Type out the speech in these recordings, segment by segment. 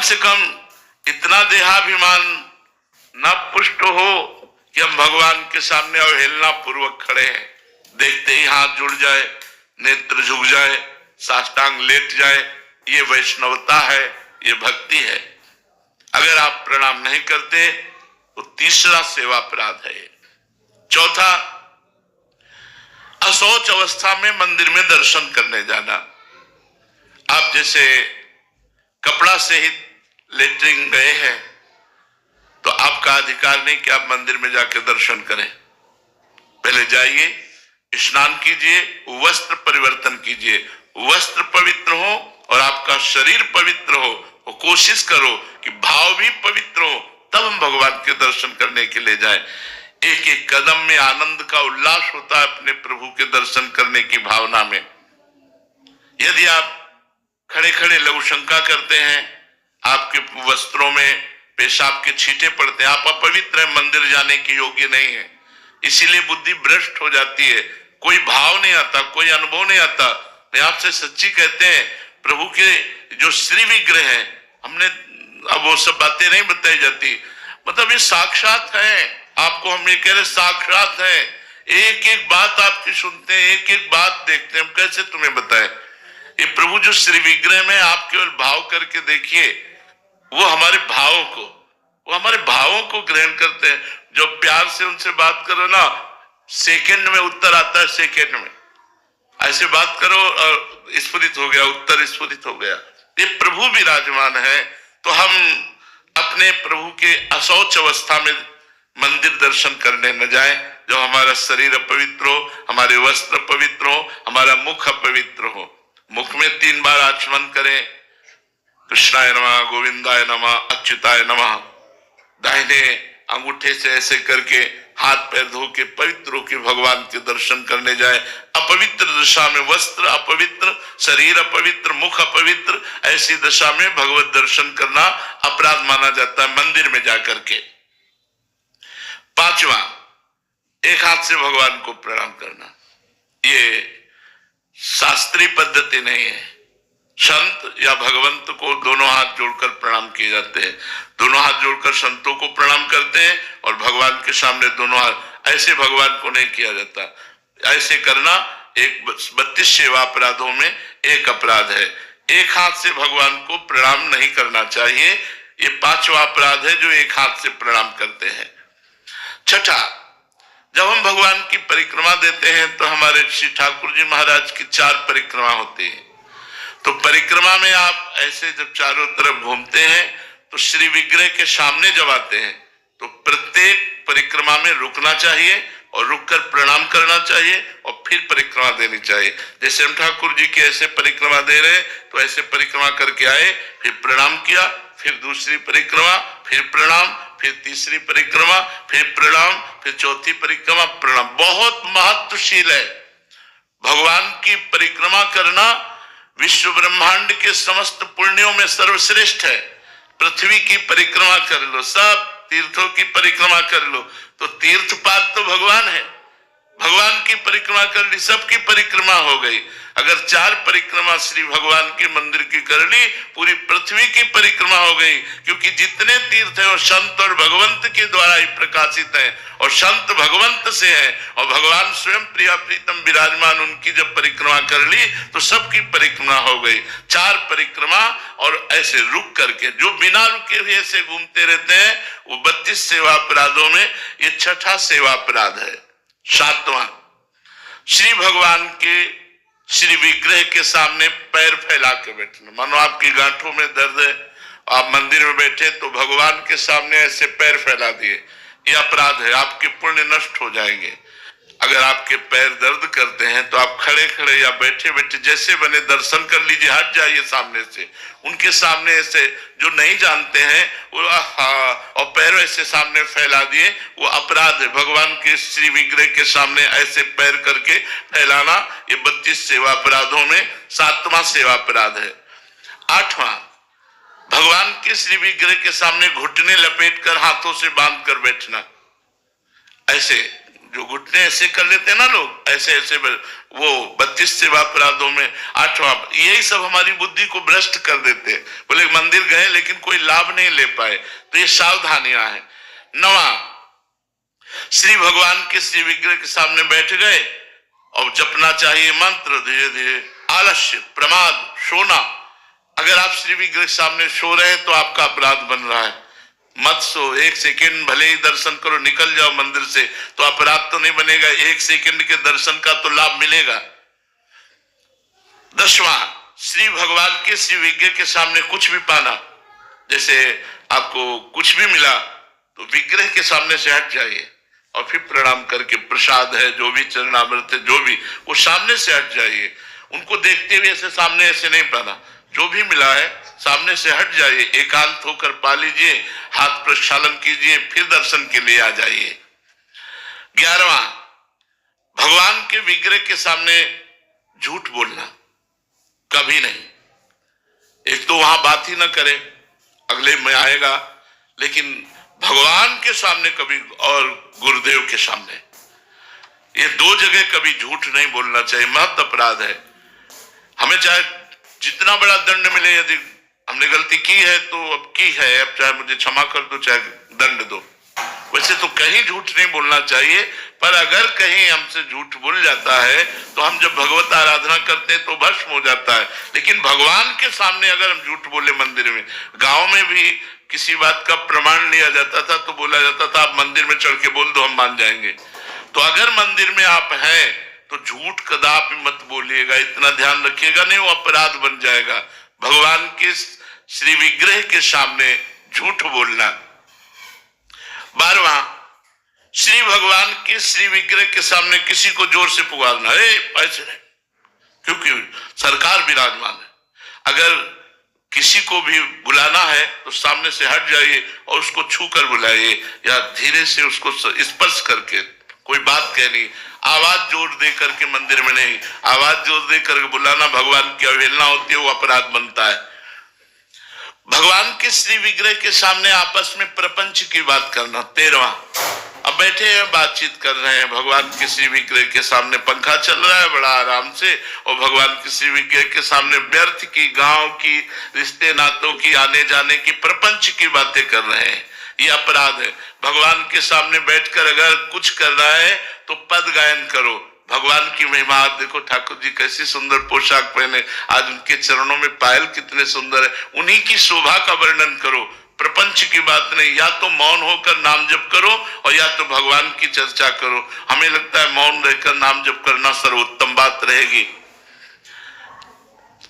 से कम इतना देहाभिमान न पुष्ट हो कि हम भगवान के सामने अवहेलना पूर्वक खड़े हैं, देखते ही हाथ जुड़ जाए, नेत्र झुक जाए, साष्टांग लेट जाए। ये वैष्णवता है, ये भक्ति है। अगर आप प्रणाम नहीं करते तो तीसरा सेवा अपराध है। चौथा, अशौच अवस्था में मंदिर में दर्शन करने जाना। आप जैसे कपड़ा सहित लेटरिन गए हैं तो आपका अधिकार नहीं कि आप मंदिर में जाकर दर्शन करें। पहले जाइए, स्नान कीजिए, वस्त्र परिवर्तन कीजिए, वस्त्र पवित्र हो और आपका शरीर पवित्र हो। और कोशिश करो कि भाव भी पवित्र हो, तब हम भगवान के दर्शन करने के लिए जाएं। एक एक कदम में आनंद का उल्लास होता है अपने प्रभु के दर्शन करने की भावना में। यदि आप खड़े खड़े लघु शंका करते हैं, आपके वस्त्रों में पेशाब के छींटे पड़ते हैं, आप अपवित्र हैं, मंदिर जाने के योग्य नहीं है, इसीलिए बुद्धि भ्रष्ट हो जाती है, कोई भाव नहीं आता, कोई अनुभव नहीं आता। मैं आपसे सच्ची कहते हैं, प्रभु के जो श्री विग्रह है, हमने अब वो सब बातें नहीं बताई जाती, मतलब ये साक्षात है। आपको हम ये कह रहे साक्षात है, एक एक बात आपकी सुनते हैं, एक एक बात देखते हैं, हम कैसे तुम्हें बताएं। ये प्रभु जो श्री विग्रह में आप केवल भाव करके देखिए, वो हमारे भावों को ग्रहण करते हैं। जो प्यार से उनसे बात करो ना, सेकंड में उत्तर आता है, सेकंड में ऐसे बात करो और स्फुरित हो गया उत्तर, स्फुरित हो गया। ये प्रभु विराजमान है। तो हम अपने प्रभु के अशौच अवस्था में मंदिर दर्शन करने न जाएं, जब हमारा शरीर अपवित्र हो, हमारे वस्त्र पवित्र हो, हमारा मुख अपवित्र हो। मुख में 3 बार आचमन करें, कृष्णाय नमः, गोविंदाय नमः, अच्युताय नमः। दाहिने अंगूठे से ऐसे करके हाथ पैर धो के पवित्र होकर भगवान के दर्शन करने जाए। अपवित्र दशा में वस्त्र अपवित्र, शरीर अपवित्र, मुख अपवित्र, ऐसी दशा में भगवत दर्शन करना अपराध माना जाता है मंदिर में जाकर के। 5वां, एक हाथ से भगवान को प्रणाम करना। ये शास्त्रीय पद्धति नहीं है। संत या भगवंत को दोनों हाथ जोड़कर प्रणाम किए जाते हैं। दोनों हाथ जोड़कर संतों को प्रणाम करते हैं और भगवान के सामने दोनों हाथ, ऐसे भगवान को नहीं किया जाता। ऐसे करना एक 32 सेवा अपराधों में एक अपराध है। एक हाथ से भगवान को प्रणाम नहीं करना चाहिए। ये 5वां अपराध है जो एक हाथ से प्रणाम करते हैं। छठा, जब हम भगवान की परिक्रमा देते हैं तो हमारे श्री ठाकुर जी महाराज की 4 परिक्रमा होती है। तो परिक्रमा में आप ऐसे जब चारों तरफ घूमते हैं तो श्री विग्रह के सामने जब आते हैं तो प्रत्येक परिक्रमा में रुकना चाहिए और रुककर प्रणाम करना चाहिए और फिर परिक्रमा देनी चाहिए। जैसे हम ठाकुर जी की ऐसे परिक्रमा दे रहे तो ऐसे परिक्रमा करके आए, फिर प्रणाम किया, फिर दूसरी परिक्रमा, फिर प्रणाम, फिर तीसरी परिक्रमा, फिर प्रणाम, फिर चौथी परिक्रमा, प्रणाम। बहुत महत्वशील है। भगवान की परिक्रमा करना विश्व ब्रह्मांड के समस्त पुण्यों में सर्वश्रेष्ठ है। पृथ्वी की परिक्रमा कर लो, सब तीर्थों की परिक्रमा कर लो, तो तीर्थपाद तो भगवान है। भगवान की परिक्रमा कर ली, सबकी परिक्रमा हो गई। अगर 4 परिक्रमा श्री भगवान के मंदिर की कर ली, पूरी पृथ्वी की परिक्रमा हो गई। क्योंकि जितने तीर्थ है वो संत और भगवंत के द्वारा ही प्रकाशित है और संत भगवंत से है और भगवान स्वयं प्रिया प्रीतम विराजमान, उनकी जब परिक्रमा कर ली तो सबकी परिक्रमा हो गई। 4 परिक्रमा और ऐसे रुक करके, जो बिना रुके हुए ऐसे घूमते रहते हैं, वो 32 सेवा अपराधों में ये 6ठा सेवा अपराध है। 7वां, श्री भगवान के श्री विग्रह के सामने पैर फैला के बैठना। मानो आपकी गांठों में दर्द है, आप मंदिर में बैठे तो भगवान के सामने ऐसे पैर फैला दिए, ये अपराध है। आपके पुण्य नष्ट हो जाएंगे। अगर आपके पैर दर्द करते हैं तो आप खड़े खड़े या बैठे बैठे जैसे बने दर्शन कर लीजिए, हट जाइए सामने से। उनके सामने ऐसे जो नहीं जानते हैं वो और पैर ऐसे सामने फैला दिए, वो अपराध है। भगवान के श्री विग्रह के सामने ऐसे पैर करके फैलाना, ये 32 सेवा अपराधों में 7वां सेवा अपराध है। 8वां, भगवान के श्री विग्रह के सामने घुटने लपेट कर हाथों से बांध कर बैठना। ऐसे जो घुटने ऐसे कर लेते हैं ना लोग, ऐसे ऐसे वो 32 सेवा अपराधों में 8वां, यही सब हमारी बुद्धि को भ्रष्ट कर देते हैं। बोले मंदिर गए लेकिन कोई लाभ नहीं ले पाए, तो ये सावधानियां हैं। 9वां, श्री भगवान के श्री विग्रह के सामने बैठ गए और जपना चाहिए मंत्र धीरे धीरे। आलस्य, प्रमाद, सोना, अगर आप श्री विग्रह के सामने सो रहे हैं तो आपका अपराध बन रहा है। मत सो, 1 सेकेंड भले ही दर्शन करो, निकल जाओ मंदिर से, तो अपराध तो नहीं बनेगा, 1 सेकेंड के दर्शन का तो लाभ मिलेगा। 10वां, श्री भगवान के श्री विग्रह के सामने कुछ भी पाना, जैसे आपको कुछ भी मिला तो विग्रह के सामने से हट जाइए और फिर प्रणाम करके, प्रसाद है जो भी, चरणामृत है जो भी, वो सामने से हट जाइए। उनको देखते हुए ऐसे सामने ऐसे नहीं पाना, जो भी मिला है सामने से हट जाइए, एकांत होकर पा लीजिए, हाथ प्रक्षालन कीजिए, फिर दर्शन के लिए आ जाइए। 11वां, भगवान के विग्रह के सामने झूठ बोलना कभी नहीं। एक तो वहां बात ही ना करे, अगले में आएगा, लेकिन भगवान के सामने कभी और गुरुदेव के सामने, ये 2 जगह कभी झूठ नहीं बोलना चाहिए, महत अपराध है। हमें चाहे जितना बड़ा दंड मिले, यदि हमने गलती की है तो अब की है, अब चाहे मुझे क्षमा कर दो चाहे दंड दो, वैसे तो कहीं झूठ नहीं बोलना चाहिए। पर अगर कहीं हमसे झूठ बोल जाता है तो हम जब भगवत आराधना करते हैं तो भस्म हो जाता है, लेकिन भगवान के सामने अगर हम झूठ बोले मंदिर में, गांव में भी किसी बात का प्रमाण लिया जाता था तो बोला जाता था आप मंदिर में चढ़ के बोल दो हम मान जाएंगे। तो अगर मंदिर में आप हैं तो झूठ कदापि मत बोलिएगा, इतना ध्यान रखिएगा, नहीं वो अपराध बन जाएगा। भगवान के श्री विग्रह के सामने झूठ बोलना। 12वां, श्री भगवान के श्री विग्रह के सामने किसी को जोर से पुकारना, ऐसे नहीं, क्योंकि सरकार विराजमान है। अगर किसी को भी बुलाना है तो सामने से हट जाइए और उसको छू कर बुलाइए, या धीरे से उसको स्पर्श करके, कोई बात कहनी, आवाज जोर दे करके मंदिर में नहीं, आवाज जोर दे करके बुलाना भगवान की अवहेलना होती है, वो अपराध बनता है। भगवान के श्री विग्रह के सामने आपस में प्रपंच की बात करना। 13वां, अब बैठे हैं बातचीत कर रहे हैं, भगवान के श्री विग्रह के सामने पंखा चल रहा है बड़ा आराम से, और भगवान के श्री विग्रह के सामने व्यर्थ की, गांव की, रिश्ते नातों की, आने जाने की, प्रपंच की बातें कर रहे हैं, ये अपराध है। भगवान के सामने बैठकर अगर कुछ कर रहा है तो पद गायन करो, भगवान की महिमा। आप देखो ठाकुर जी कैसी सुंदर पोशाक पहने, आज उनके चरणों में पायल कितने सुंदर है, उन्हीं की शोभा का वर्णन करो, प्रपंच की बात नहीं। या तो मौन होकर नाम जप करो और या तो भगवान की चर्चा करो। हमें लगता है मौन रहकर नाम जप करना सर्वोत्तम बात रहेगी।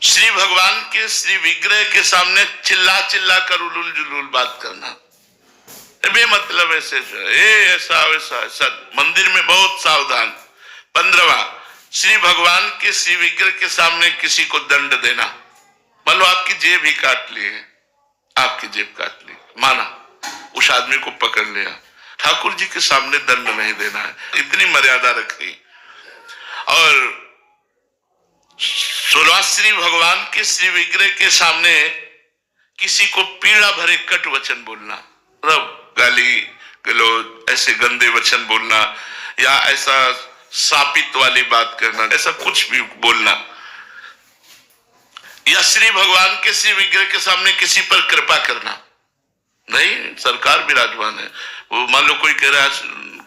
श्री भगवान के श्री विग्रह के सामने चिल्ला चिल्ला कर उलूल जुलूल बात करना, बेमतलब ऐसे ऐसा वैसा ऐसा, मंदिर में बहुत सावधान। 15वां, श्री भगवान के श्री विग्रह के सामने किसी को दंड देना, मान लो आपकी जेब ही काट ली है, आपकी जेब काट ली, माना उस आदमी को पकड़ लिया, ठाकुर जी के सामने दंड नहीं देना है, इतनी मर्यादा रखी। और 16वां, श्री भगवान के श्री विग्रह के सामने किसी को पीड़ा भरे कट वचन बोलना, मतलब गाली गलौज, ऐसे गंदे वचन बोलना, या ऐसा सापित वाली बात करना, ऐसा कुछ भी बोलना, या श्री भगवान के श्री विग्रह के सामने किसी पर कृपा करना नहीं। सरकार विराजमान है, वो मान लो कोई कह रहा है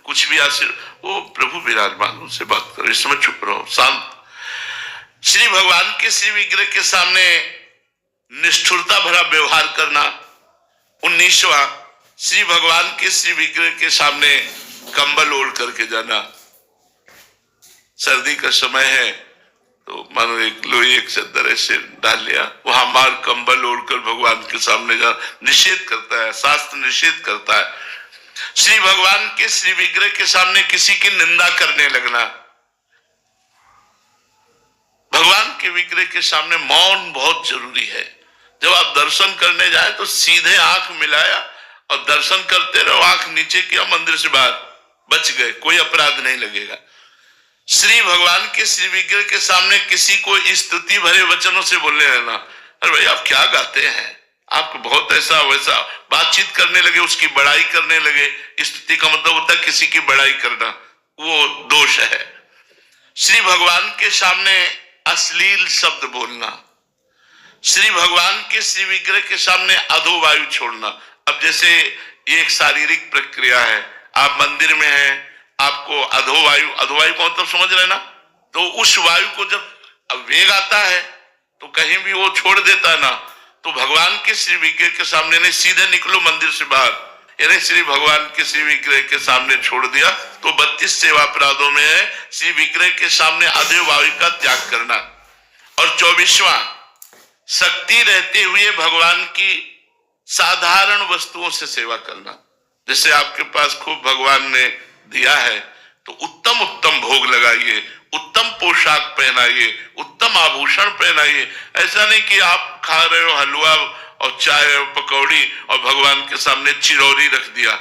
कुछ भी वो प्रभु विराजमान, उनसे बात करो, इस समय चुप रहो, शांत। श्री भगवान के श्री विग्रह के सामने निष्ठुरता भरा व्यवहार करना। 19वां, श्री भगवान के श्री विग्रह के सामने कंबल ओढ़ करके जाना, सर्दी का समय है तो मानो एक लोई एक चद्दर ऐसे डाल लिया, वहां मार कंबल ओढ़कर भगवान के सामने जाना निषेध करता है, शास्त्र निषेध करता है। श्री भगवान के श्री विग्रह के सामने किसी की निंदा करने लगना। भगवान के विग्रह के सामने मौन बहुत जरूरी है। जब आप दर्शन करने जाए तो सीधे आंख मिलाया और दर्शन करते रहो, आंख नीचे किया, मंदिर से बाहर बच गए, कोई अपराध नहीं लगेगा। श्री भगवान के श्री विग्रह के सामने किसी को स्तुति भरे वचनों से बोलने रहना, अरे भाई आप क्या गाते हैं, आप बहुत ऐसा वैसा बातचीत करने लगे, उसकी बड़ाई करने लगे। स्तुति का मतलब होता है किसी की बड़ाई करना, वो दोष है। श्री भगवान के सामने अश्लील शब्द बोलना, श्री भगवान के श्री विग्रह के सामने अधो वायु छोड़ना। अब जैसे ये एक शारीरिक प्रक्रिया है, आप मंदिर में हैं, आपको अधो वायु को मतलब समझ रहे ना, तो उस वायु को जब वेग आता है तो कहीं भी वो छोड़ देता है ना, तो भगवान के श्री विग्रह के सामने नहीं, सीधे निकलो मंदिर से बाहर, यानी श्री भगवान के श्री विग्रह के सामने छोड़ दिया तो 32 सेवा अपराधों में है श्री विग्रह के सामने अधो वायु का त्याग करना। और 24वां, शक्ति रहते हुए भगवान की साधारण वस्तुओं से सेवा करना। जैसे आपके पास खूब भगवान ने दिया है तो उत्तम उत्तम भोग लगाइए, उत्तम पोशाक पहनाइए, उत्तम आभूषण पहनाइए। ऐसा नहीं कि आप खा रहे हो हलवा और चाय और पकौड़ी और भगवान के सामने चिरौरी रख दिया,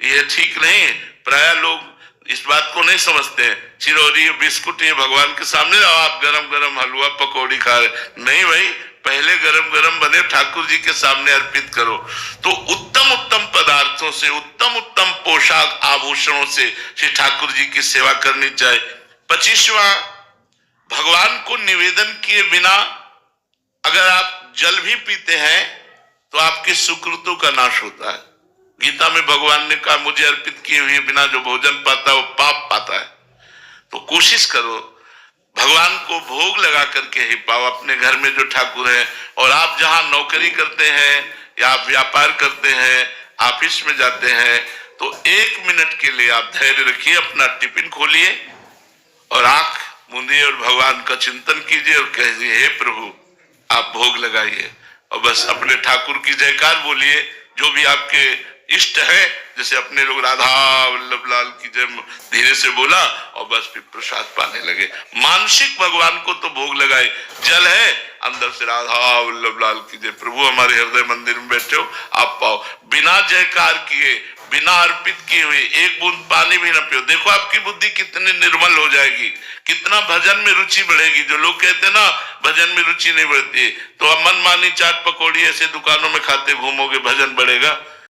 ये ठीक नहीं। प्राय लोग इस बात को नहीं समझते हैं, चिरौरी बिस्कुट ये भगवान के सामने आप गरम गरम हलवा पकौड़ी खा रहे, नहीं भाई, पहले गरम गरम बने ठाकुर जी के सामने अर्पित करो। तो उत्तम उत्तम पदार्थों से, उत्तम उत्तम पोशाक आभूषणों से श्री ठाकुर जी की सेवा करनी चाहिए। 25वां, भगवान को निवेदन किए बिना अगर आप जल भी पीते हैं तो आपके सुकृतों का नाश होता है। गीता में भगवान ने कहा मुझे अर्पित किए हुए बिना जो भोजन पाता है वो पाप पाता है। तो कोशिश करो भगवान को भोग लगा करके ही पाओ अपने घर में जो ठाकुर है। और आप जहां नौकरी करते हैं या आप व्यापार करते हैं, ऑफिस में जाते हैं, तो 1 मिनट के लिए आप धैर्य रखिए, अपना टिफिन खोलिए और आंख मूंदिए और भगवान का चिंतन कीजिए और कहिए हे प्रभु आप भोग लगाइए, और बस अपने ठाकुर की जयकार बोलिए। जो भी आपके इष्ट है, जैसे अपने लोग राधा वल्लभ लाल की जय धीरे से बोला और बस फिर प्रसाद पाने लगे। मानसिक भगवान को तो भोग लगाए, जल है अंदर से राधा वल्लभ लाल की जय, प्रभु हमारे हृदय मंदिर में बैठे हो आप पाओ। बिना जयकार किए, बिना अर्पित किए हुए 1 बूंद पानी भी न पियो, देखो आपकी बुद्धि कितनी निर्मल हो जाएगी, कितना भजन में रुचि बढ़ेगी। जो लोग कहते ना भजन में रुचि नहीं बढ़ती, तो अब मनमानी चाट पकौड़ी ऐसे दुकानों में खाते घूमोगे, भजन बढ़ेगा?